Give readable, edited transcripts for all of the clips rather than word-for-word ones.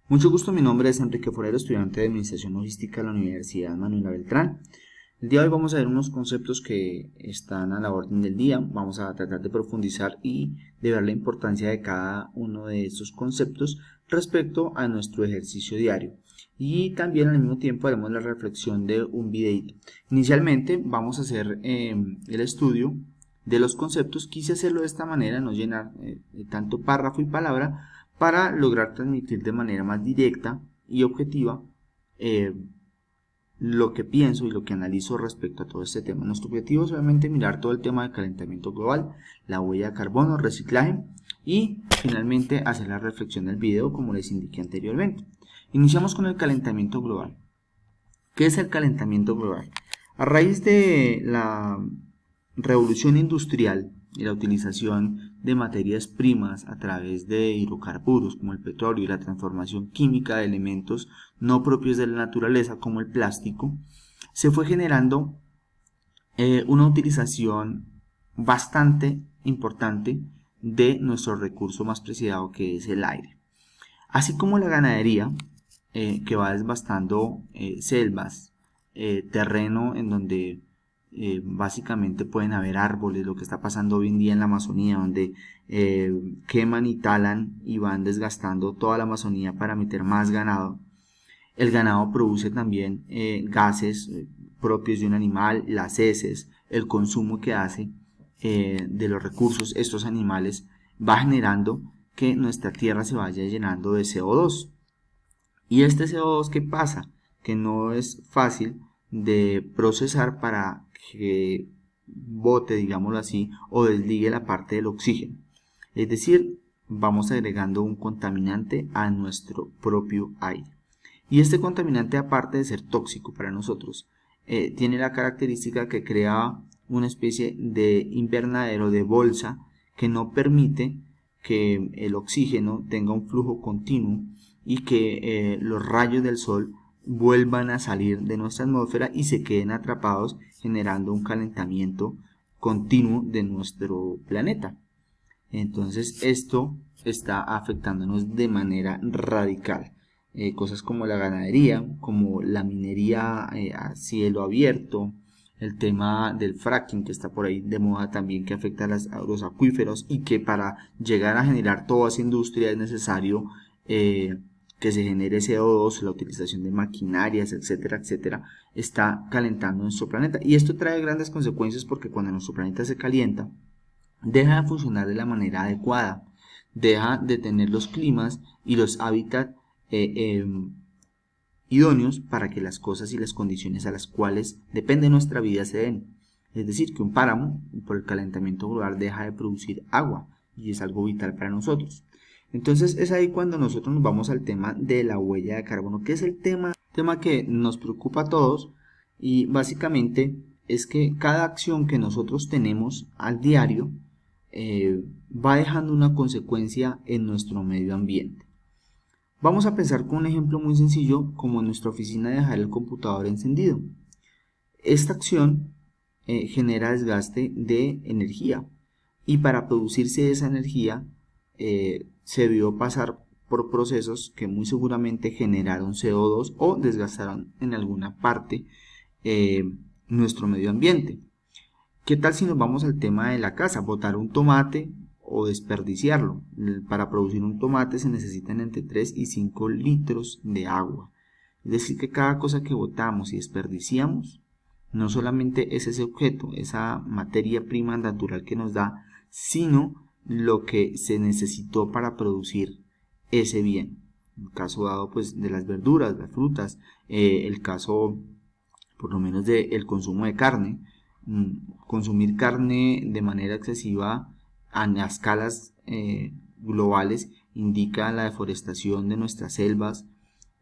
Mucho gusto, mi nombre es Enrique Forero, estudiante de Administración Logística de la Universidad Manuela Beltrán. El día de hoy vamos a ver unos conceptos que están a la orden del día. Vamos a tratar de profundizar y de ver la importancia de cada uno de estos conceptos respecto a nuestro ejercicio diario. Y también al mismo tiempo haremos la reflexión de un videito. Inicialmente vamos a hacer el estudio de los conceptos. Quise hacerlo de esta manera, no llenar tanto párrafo y palabra, para lograr transmitir de manera más directa y objetiva eh, lo que pienso y lo que analizo respecto a todo este tema. Nuestro objetivo es obviamente mirar todo el tema del calentamiento global, la huella de carbono, reciclaje y finalmente hacer la reflexión del video como les indiqué anteriormente. Iniciamos con el calentamiento global. ¿Qué es el calentamiento global? A raíz de la revolución industrial y la utilización de materias primas a través de hidrocarburos como el petróleo y la transformación química de elementos no propios de la naturaleza como el plástico, se fue generando una utilización bastante importante de nuestro recurso más preciado, que es el aire. Así como la ganadería, que va desbastando selvas, terreno en donde básicamente pueden haber árboles, lo que está pasando hoy en día en la Amazonía, donde queman y talan y van desgastando toda la Amazonía para meter más ganado. El ganado produce también gases propios de un animal, las heces, el consumo que hace de los recursos estos animales va generando que nuestra tierra se vaya llenando de CO2. Y este CO2, ¿qué pasa? Que no es fácil de procesar para que bote, digámoslo así, o desligue la parte del oxígeno. Es decir, vamos agregando un contaminante a nuestro propio aire. Y este contaminante, aparte de ser tóxico para nosotros, tiene la característica que crea una especie de invernadero de bolsa que no permite que el oxígeno tenga un flujo continuo y que los rayos del sol vuelvan a salir de nuestra atmósfera y se queden atrapados, generando un calentamiento continuo de nuestro planeta. Entonces esto está afectándonos de manera radical. Cosas como la ganadería, como la minería a cielo abierto, el tema del fracking que está por ahí de moda también, que afecta a los acuíferos y que para llegar a generar toda esa industria es necesario que se genere CO2, la utilización de maquinarias, etcétera, etcétera, está calentando nuestro planeta. Y esto trae grandes consecuencias porque cuando nuestro planeta se calienta, deja de funcionar de la manera adecuada, deja de tener los climas y los hábitats idóneos para que las cosas y las condiciones a las cuales depende nuestra vida se den. Es decir, que un páramo, por el calentamiento global, deja de producir agua y es algo vital para nosotros. Entonces es ahí cuando nosotros nos vamos al tema de la huella de carbono, que es el tema que nos preocupa a todos, y básicamente es que cada acción que nosotros tenemos al diario va dejando una consecuencia en nuestro medio ambiente. Vamos a pensar con un ejemplo muy sencillo, como en nuestra oficina de dejar el computador encendido. Esta acción genera desgaste de energía y para producirse esa energía se debió pasar por procesos que muy seguramente generaron CO2 o desgastaron en alguna parte eh, nuestro medio ambiente. ¿Qué tal si nos vamos al tema de la casa? Botar un tomate o desperdiciarlo. Para producir un tomate se necesitan entre 3 y 5 litros de agua. Es decir, que cada cosa que botamos y desperdiciamos, no solamente es ese objeto, esa materia prima natural que nos da, sino lo que se necesitó para producir ese bien. El caso dado pues de las verduras, las frutas, el caso por lo menos del consumo de carne. Consumir carne de manera excesiva a escalas globales indica la deforestación de nuestras selvas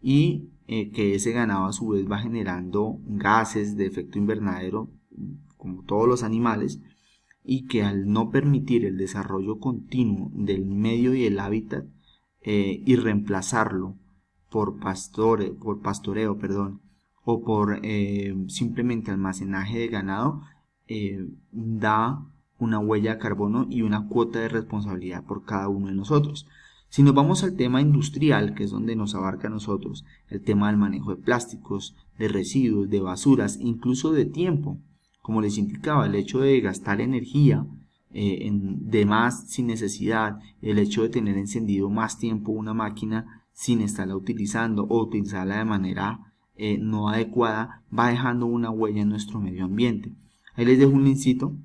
y que ese ganado a su vez va generando gases de efecto invernadero como todos los animales, y que al no permitir el desarrollo continuo del medio y el hábitat y reemplazarlo por pastoreo, perdón, o por simplemente almacenaje de ganado, da una huella de carbono y una cuota de responsabilidad por cada uno de nosotros. Si nos vamos al tema industrial, que es donde nos abarca a nosotros, el tema del manejo de plásticos, de residuos, de basuras, incluso de tiempo, como les indicaba, el hecho de gastar energía de más sin necesidad, el hecho de tener encendido más tiempo una máquina sin estarla utilizando o utilizarla de manera no adecuada, va dejando una huella en nuestro medio ambiente. Ahí les dejo un linkcito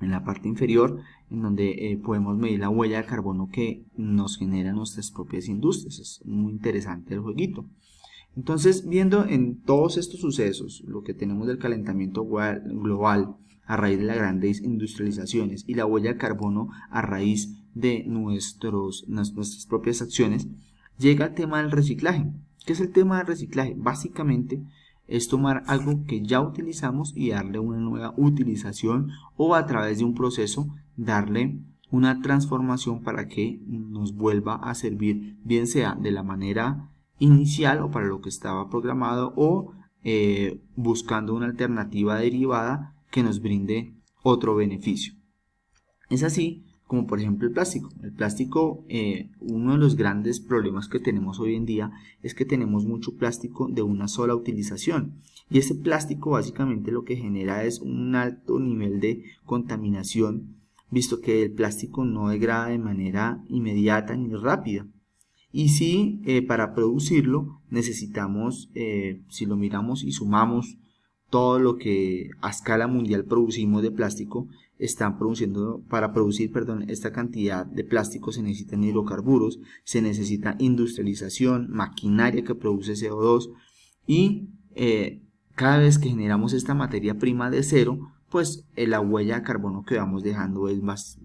en la parte inferior en donde podemos medir la huella de carbono que nos generan nuestras propias industrias. Es muy interesante el jueguito. Entonces, viendo en todos estos sucesos, lo que tenemos del calentamiento global a raíz de las grandes industrializaciones y la huella de carbono a raíz de nuestras propias acciones, llega el tema del reciclaje. ¿Qué es el tema del reciclaje? Básicamente es tomar algo que ya utilizamos y darle una nueva utilización, o a través de un proceso darle una transformación para que nos vuelva a servir, bien sea de la manera inicial o para lo que estaba programado, o buscando una alternativa derivada que nos brinde otro beneficio. Es así como por ejemplo el plástico. El plástico, uno de los grandes problemas que tenemos hoy en día es que tenemos mucho plástico de una sola utilización, y ese plástico básicamente lo que genera es un alto nivel de contaminación, visto que el plástico no degrada de manera inmediata ni rápida. Y si para producirlo necesitamos, si lo miramos y sumamos todo lo que a escala mundial producimos de plástico, están produciendo, para producir, esta cantidad de plástico se necesitan hidrocarburos, se necesita industrialización, maquinaria que produce CO2, y cada vez que generamos esta materia prima de cero, pues la huella de carbono que vamos dejando es más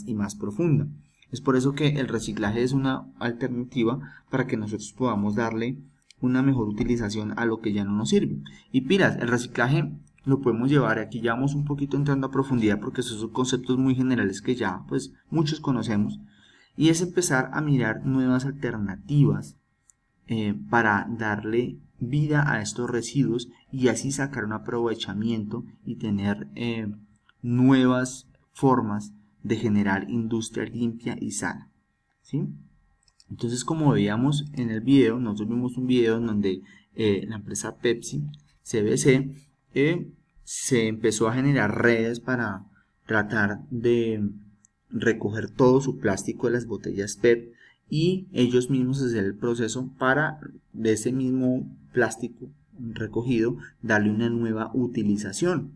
y más profunda. Es por eso que el reciclaje es una alternativa para que nosotros podamos darle una mejor utilización a lo que ya no nos sirve. Y pilas, el reciclaje lo podemos llevar, aquí ya vamos un poquito entrando a profundidad porque esos son conceptos muy generales que ya pues muchos conocemos, y es empezar a mirar nuevas alternativas para darle vida a estos residuos y así sacar un aprovechamiento y tener nuevas formas de generar industria limpia y sana, ¿sí? Entonces, como veíamos en el video, nosotros vimos un video en donde la empresa Pepsi, CBC, se empezó a generar redes para tratar de recoger todo su plástico de las botellas PET, y ellos mismos hacer el proceso para de ese mismo plástico recogido darle una nueva utilización.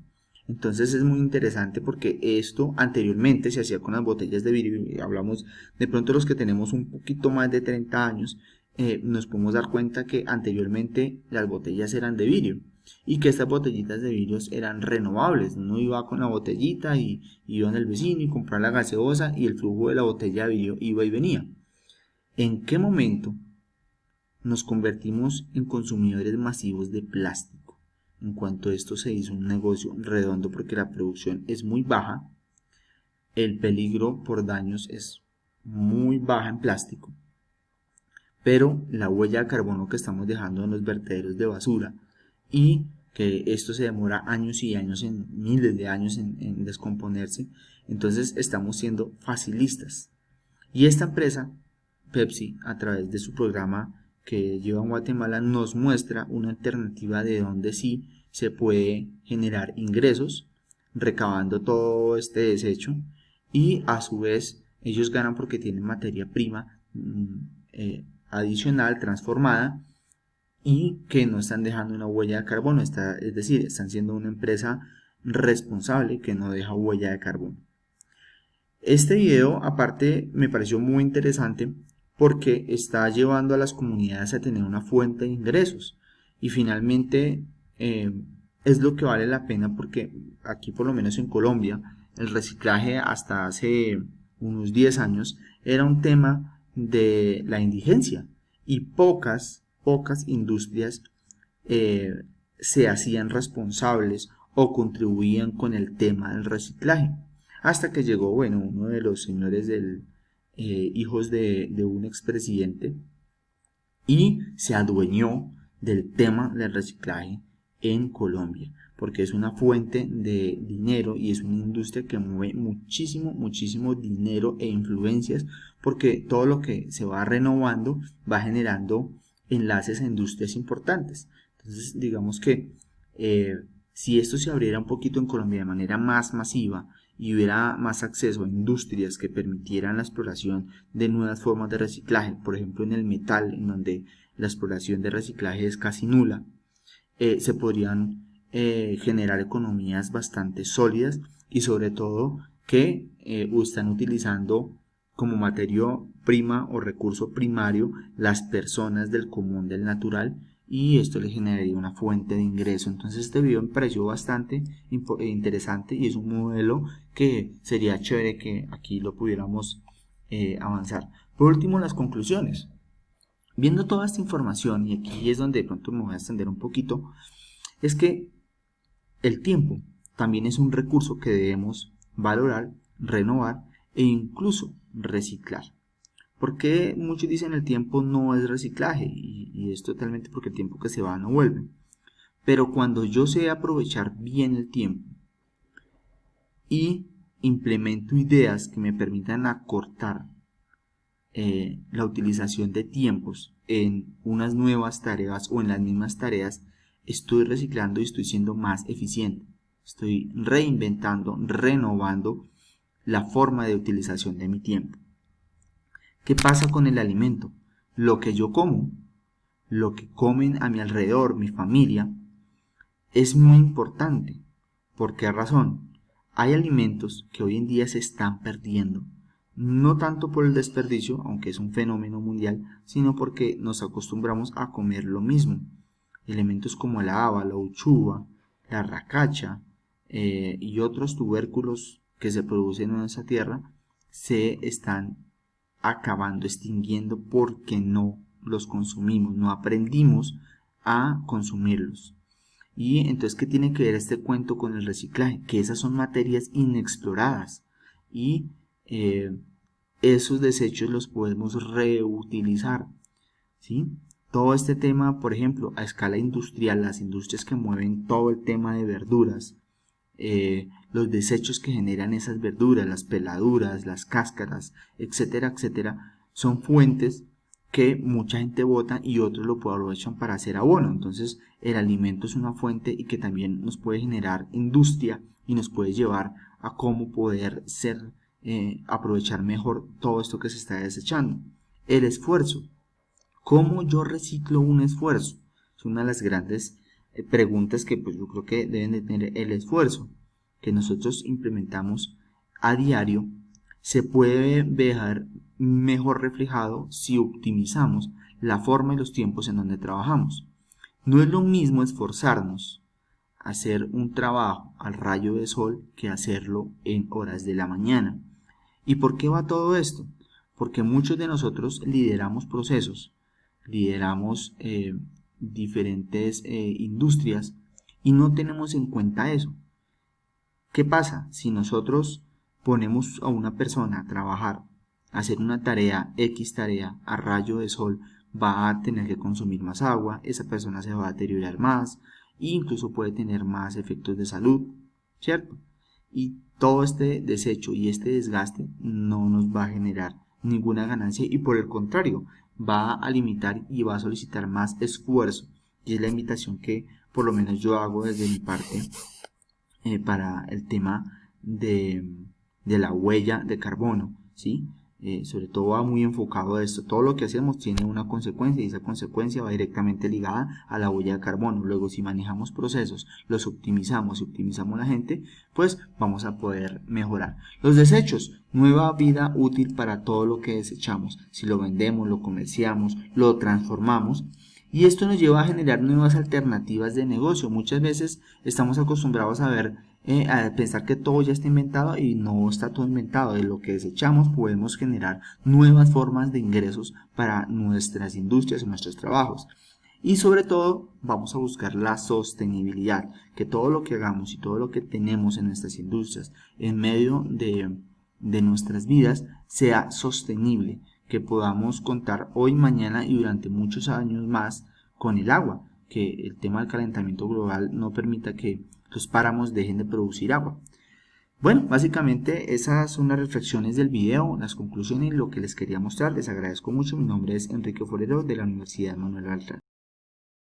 Entonces es muy interesante porque esto anteriormente se hacía con las botellas de vidrio. Hablamos de pronto los que tenemos un poquito más de 30 años, nos podemos dar cuenta que anteriormente las botellas eran de vidrio y que estas botellitas de vidrios eran renovables. Uno iba con la botellita y iba en el vecino y compraba la gaseosa y el flujo de la botella de vidrio iba y venía. ¿En qué momento nos convertimos en consumidores masivos de plástico? En cuanto a esto se hizo un negocio redondo porque la producción es muy baja, el peligro por daños es muy baja en plástico, pero la huella de carbono que estamos dejando en los vertederos de basura, y que esto se demora años y años, miles de años en descomponerse, entonces estamos siendo facilistas. Y esta empresa, Pepsi, a través de su programa que lleva en Guatemala, nos muestra una alternativa de donde sí se puede generar ingresos recabando todo este desecho, y a su vez ellos ganan porque tienen materia prima adicional, transformada, y que no están dejando una huella de carbono, es decir, están siendo una empresa responsable que no deja huella de carbono. Este video aparte me pareció muy interesante porque está llevando a las comunidades a tener una fuente de ingresos, y finalmente es lo que vale la pena, porque aquí por lo menos en Colombia el reciclaje hasta hace unos 10 años era un tema de la indigencia, y pocas industrias se hacían responsables o contribuían con el tema del reciclaje, hasta que llegó, bueno, uno de los señores hijos de un expresidente, y se adueñó del tema del reciclaje en Colombia, porque es una fuente de dinero y es una industria que mueve muchísimo dinero e influencias, porque todo lo que se va renovando va generando enlaces a industrias importantes. Entonces, digamos que si esto se abriera un poquito en Colombia de manera más masiva y hubiera más acceso a industrias que permitieran la exploración de nuevas formas de reciclaje, por ejemplo en el metal, en donde la exploración de reciclaje es casi nula, se podrían generar economías bastante sólidas y sobre todo que están utilizando como materia prima o recurso primario las personas del común del natural, y esto le generaría una fuente de ingreso. Entonces este video me pareció bastante interesante y es un modelo que sería chévere que aquí lo pudiéramos avanzar. Por último, las conclusiones. Viendo toda esta información, y aquí es donde de pronto me voy a extender un poquito, es que el tiempo también es un recurso que debemos valorar, renovar e incluso reciclar. Porque muchos dicen el tiempo no es reciclaje, y es totalmente porque el tiempo que se va no vuelve. Pero cuando yo sé aprovechar bien el tiempo y implemento ideas que me permitan acortar la utilización de tiempos en unas nuevas tareas o en las mismas tareas, estoy reciclando y estoy siendo más eficiente. Estoy reinventando, renovando la forma de utilización de mi tiempo. ¿Qué pasa con el alimento? Lo que yo como, lo que comen a mi alrededor, mi familia, es muy importante. ¿Por qué razón? Hay alimentos que hoy en día se están perdiendo, no tanto por el desperdicio, aunque es un fenómeno mundial, sino porque nos acostumbramos a comer lo mismo. Elementos como la haba, la uchuva, la racacha y otros tubérculos que se producen en esa tierra se están acabando, extinguiendo, porque no los consumimos, no aprendimos a consumirlos. Y entonces, ¿qué tiene que ver este cuento con el reciclaje? Que esas son materias inexploradas y esos desechos los podemos reutilizar, ¿sí? Todo este tema, por ejemplo, a escala industrial, las industrias que mueven todo el tema de verduras, los desechos que generan esas verduras, las peladuras, las cáscaras, etcétera, etcétera, son fuentes que mucha gente bota y otros lo aprovechan para hacer abono. Entonces el alimento es una fuente y que también nos puede generar industria y nos puede llevar a cómo poder aprovechar mejor todo esto que se está desechando. El esfuerzo. ¿Cómo yo reciclo un esfuerzo? Es una de las grandes preguntas que pues yo creo que deben de tener. El esfuerzo que nosotros implementamos a diario se puede ver mejor reflejado si optimizamos la forma y los tiempos en donde trabajamos. No es lo mismo esforzarnos a hacer un trabajo al rayo de sol que hacerlo en horas de la mañana. ¿Y por qué va todo esto? Porque muchos de nosotros lideramos procesos, lideramos diferentes industrias y no tenemos en cuenta eso. ¿Qué pasa si nosotros ponemos a una persona a trabajar, a hacer una tarea, X tarea, a rayo de sol? Va a tener que consumir más agua, esa persona se va a deteriorar más e incluso puede tener más efectos de salud, ¿cierto? Y todo este desecho y este desgaste no nos va a generar ninguna ganancia y por el contrario va a limitar y va a solicitar más esfuerzo, y es la invitación que por lo menos yo hago desde mi parte para el tema de la huella de carbono, ¿sí? Sobre todo va muy enfocado a esto. Todo lo que hacemos tiene una consecuencia y esa consecuencia va directamente ligada a la huella de carbono. Luego, si manejamos procesos, los optimizamos y optimizamos la gente, pues vamos a poder mejorar. Los desechos, nueva vida útil para todo lo que desechamos. Si lo vendemos, lo comerciamos, lo transformamos. Y esto nos lleva a generar nuevas alternativas de negocio. Muchas veces estamos acostumbrados a ver, a pensar que todo ya está inventado y no está todo inventado. De lo que desechamos podemos generar nuevas formas de ingresos para nuestras industrias y nuestros trabajos. Y sobre todo vamos a buscar la sostenibilidad, que todo lo que hagamos y todo lo que tenemos en nuestras industrias en medio de nuestras vidas sea sostenible, que podamos contar hoy, mañana y durante muchos años más con el agua, que el tema del calentamiento global no permita que los páramos dejen de producir agua. Bueno, básicamente esas son las reflexiones del video, las conclusiones, lo que les quería mostrar. Les agradezco mucho. Mi nombre es Enrique Forero de la Universidad Manuel Beltrán.